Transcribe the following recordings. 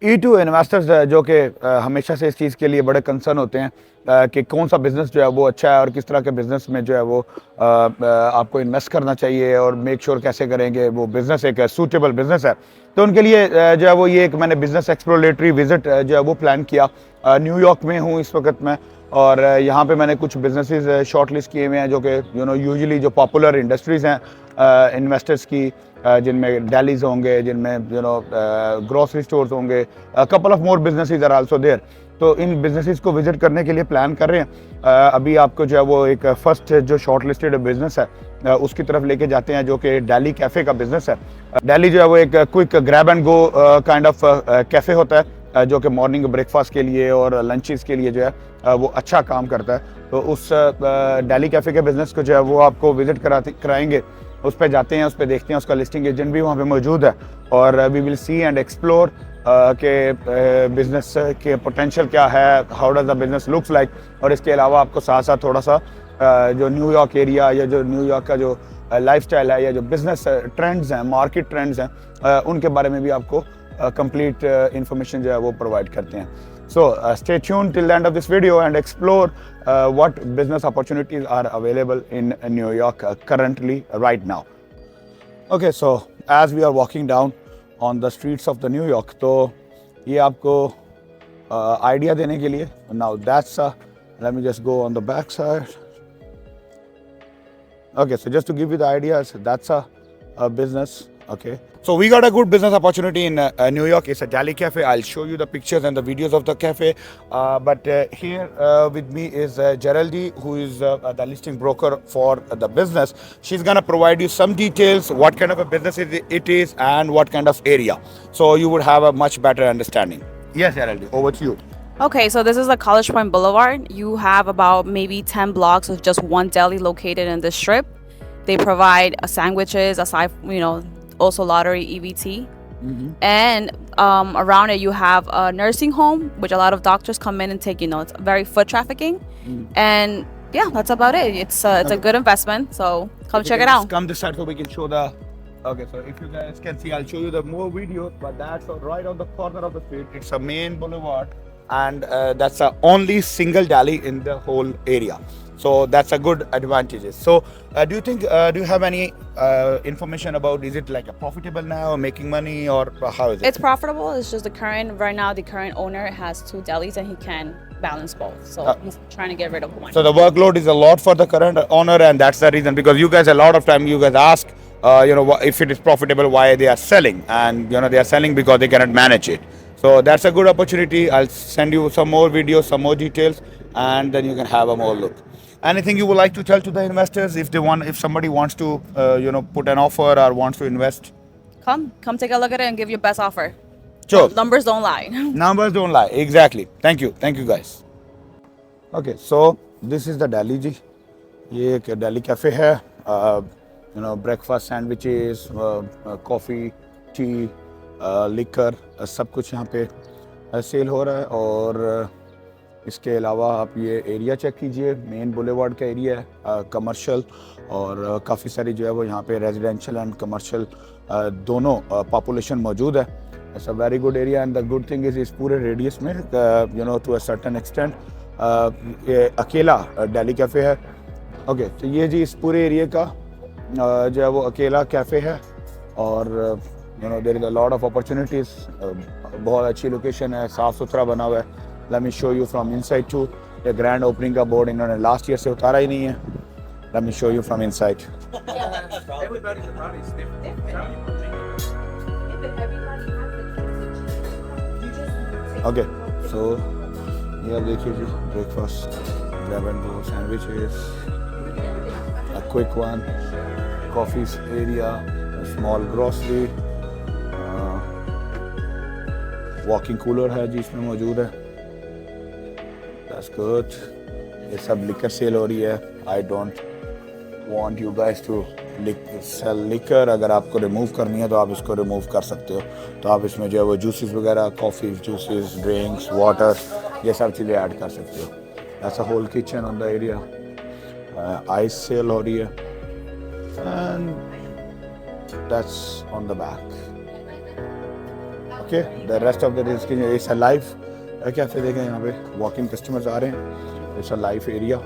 E2 investors जो कि हमेशा से इस चीज़ के लिए बड़े कंसर्न होते हैं कि कौन सा बिज़नेस जो है वो अच्छा है और किस तरह के बिज़नेस में जो है वो आपको इन्वेस्ट करना चाहिए और मेक श्योर कैसे करेंगे वो बिज़नेस एक सूटेबल बिज़नेस है। तो उनके लिए जो है वो ये एक मैंने बिज़नेस एक्सप्लोरेटरी विज़िट जो है वो प्लान किया। न्यूयॉर्क में हूँ इस वक्त मैं और यहाँ पे मैंने कुछ बिजनेसेस शॉर्टलिस्ट किए हुए हैं जो कि यूजुअली जो पॉपुलर इंडस्ट्रीज़ हैं इन्वेस्टर्स की, जिनमें डेलीज होंगे, जिनमें ग्रोसरी स्टोर्स होंगे, couple of more businesses are also there. तो इन बिजनेसेस को विजिट करने के लिए प्लान कर रहे हैं। अभी आपको जो है वो एक फर्स्ट जो शॉर्ट लिस्टेड बिजनेस है उसकी तरफ लेके जाते हैं जो कि डेली कैफ़े का बिजनेस है। डेली जो है वो एक quick grab and go kind of cafe होता है जो कि मॉर्निंग ब्रेकफास्ट के लिए और लंचेस के लिए जो है वो अच्छा काम करता है। तो उस डेली कैफ़े के बिज़नेस को जो है वो आपको विज़िट कराएंगे, उस पर जाते हैं, उस पर देखते हैं, उसका लिस्टिंग एजेंट भी वहाँ पे मौजूद है और we will see and explore के बिज़नेस के पोटेंशियल क्या है, how does the business looks like. और इसके अलावा आपको साथ साथ थोड़ा सा जो न्यूयॉर्क एरिया या जो न्यूयॉर्क का जो लाइफस्टाइल है या जो बिज़नेस ट्रेंड्स हैं, मार्केट ट्रेंड्स हैं, उनके बारे में भी आपको कंप्लीट इंफॉर्मेशन जो है वो प्रोवाइड करते हैं। So stay tuned till the end of this video and explore what business opportunities are available in New York currently right now. Okay, so as we are walking down on the streets of the New York, तो ये आपको idea देने के लिए, now that's let me just go on the back side. Okay, so just to give you the ideas, that's a business. Okay, so we got a good business opportunity in New York. It's a deli cafe. I'll show you the pictures and the videos of the cafe. But here with me is Geraldine, who is the listing broker for the business. She's gonna provide you some details, what kind of a business it is and what kind of area. So you would have a much better understanding. Yes, Geraldine, over to you. Okay, so this is the College Point Boulevard. You have about maybe 10 blocks of just one deli located in this strip. They provide sandwiches, aside, also lottery EBT. And around it, you have a nursing home, which a lot of doctors come in and take, it's very foot trafficking. And yeah, that's about it. It's a good investment. So come check it out. Come this side so we can show the. Okay, so if you guys can see, I'll show you the more videos, but that's right on the corner of the street. It's a main boulevard, and that's the only single deli in the whole area. So that's a good advantages. So do you think, do you have any information about, is it like a profitable now, making money, or how is it? It's profitable. It's just right now, the current owner has 2 delis and he can balance both. So he's trying to get rid of one. So the workload is a lot for the current owner, and that's the reason, because you guys, a lot of time you guys ask, if it is profitable, why they are selling, and they are selling because they cannot manage it. So that's a good opportunity. I'll send you some more videos, some more details, and then you can have a more look. Anything you would like to tell to the investors if somebody wants to, put an offer or wants to invest? Come take a look at it and give your best offer. Sure. Numbers don't lie. Numbers don't lie. Exactly. Thank you guys. Okay, so this is the Delhi ji. ये एक Delhi cafe है. Breakfast sandwiches, coffee, tea, liquor, सब कुछ यहाँ पे cell हो रहा है। और इसके अलावा आप ये एरिया चेक कीजिए, मेन बुलेवार्ड का एरिया है, कमर्शियल और काफ़ी सारी जो है वो यहाँ पे रेजिडेंशियल एंड कमर्शियल दोनों पॉपुलेशन मौजूद है। It's a very good area, and the good thing इस पूरे रेडियस में टू अ सर्टेन एक्सटेंट ये अकेला डेली कैफ़े है। ओके, तो ये जी इस पूरे एरिया का जो है वो अकेला कैफ़े है और there is a lot of opportunities. बहुत अच्छी लोकेशन है, साफ़ सुथरा बना हुआ है। Let me show you from inside too. The grand opening का board इन्होंने last year से उतारा ही नहीं है। Let me show you from inside. Everybody's body is different. Okay, so ये आप देखिए जी, breakfast, grab and go sandwiches, a quick one, coffee area, a small grocery, walking cooler है जी इसमें मौजूद है। That's good. ये सब लिकर सेल हो रही है। I don't want you guys to sell liquor. अगर आपको रिमूव करनी है तो आप इसको रिमूव कर सकते हो। तो आप इसमें जो है वो जूसेस वगैरह, कॉफ़ी, जूसेस, ड्रिंक्स, वाटर, ये सब चीज़ें ऐड कर सकते हो। That's a whole kitchen on the area. Ice sale हो रही है। And that's on the back. Okay the rest of the days की इट्स अ लाइव कैफे देखें यहाँ पे वॉकिंग कस्टमर्स आ रहे हैं इट्स अ लाइव एरिया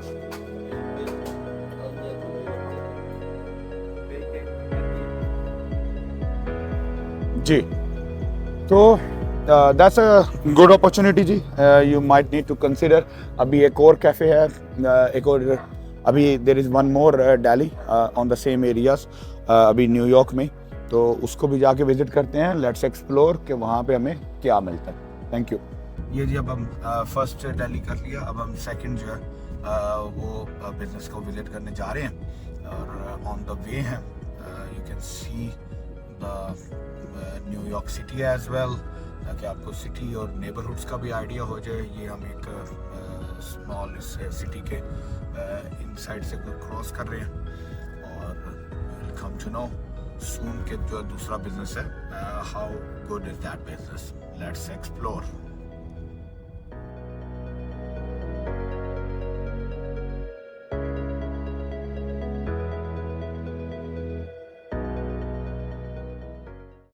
जी तो दैट्स अ गुड अपॉर्चुनिटी जी you might need to consider अभी एक और कैफ़े है एक और अभी there is one more deli on the same areas अभी न्यूयॉर्क में तो उसको भी जाके विजिट करते हैं लेट्स एक्सप्लोर कि वहाँ पे हमें क्या मिलता है थैंक यू ये जी अब हम फर्स्ट दिल्ली कर लिया अब हम सेकंड जो है वो बिजनेस को विजिट करने जा रहे हैं और ऑन द वे हैं you can see the New York city as well ताकि आपको सिटी और नेबरहुड्स का भी आइडिया हो जाए ये हम एक स्मॉल इस सिटी के इनसाइड से क्रॉस कर रहे हैं और कम टू नो सून के जो दूसरा बिजनेस है how good is that business let's explore